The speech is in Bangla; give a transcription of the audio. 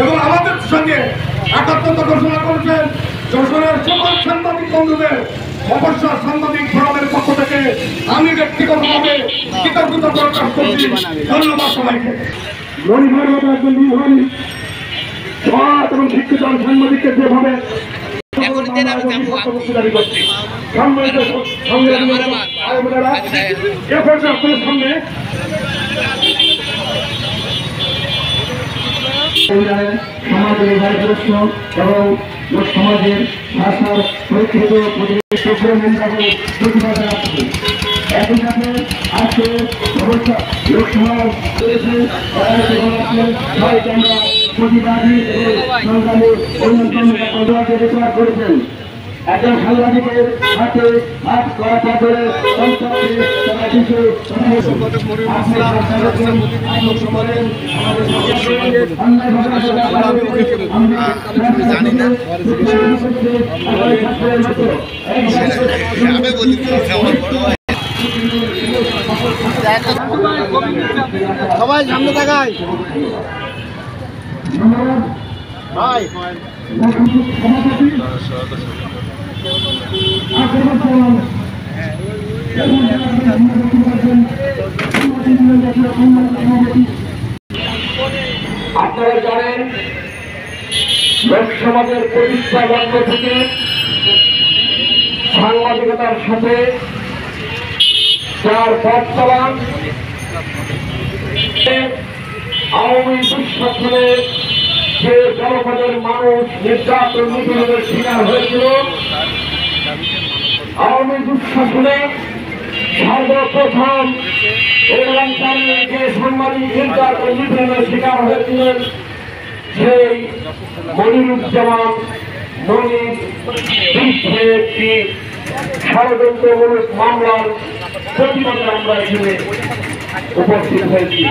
এবং আমাদের সঙ্গে একাত্মতা ঘোষণা করেছেন যশোরের সকল সাংবাদিক বন্ধুদের অবসর সাংবাদিক ফোরামের পক্ষ থেকে আমি ব্যক্তিগতভাবে কৃতজ্ঞতা প্রকাশ করছি। ধন্যবাদ সবাইকে। মণিভাইয়ের মতো একজন নির্ভরী সৎ এবং শিক্ষিত সাংবাদিককে যেভাবে সামনে সমাজের প্রশ্ন এবং সমাজের ভাষার পরীক্ষিত পরিবেশ প্রতিবাদ রাখছে। একই সাথে আজকে অবস্থা লোকসভা রয়েছে আমরা প্রতিবাদী সংগ্রামী অন্যতম করেছেন। একজন সাংবাদিকের হাতে হাত করা করে সবাই সামনে তাকায় ভাই আপনারা জানেন লোকসমাজের প্রতিষ্ঠা লক্ষ্য থেকে সাংবাদিকতার সাথে যার পথ চলা আওয়ামী দুঃশাসনে যে জনপদের মানুষ নির্যাতন নিপীড়নের শিকার হয়েছিল, আওয়ামী দুঃশাসনে সর্বপ্রথম এলাকায় যে সাংবাদিক নির্যাতন নিপীড়নের শিকার হয়েছিলেন সেই মনিরুজ্জামান মনির বিরুদ্ধে একটি ষড়যন্ত্রমূলক মামলার প্রতিবাদে আমরা এখানে উপস্থিত হয়েছি।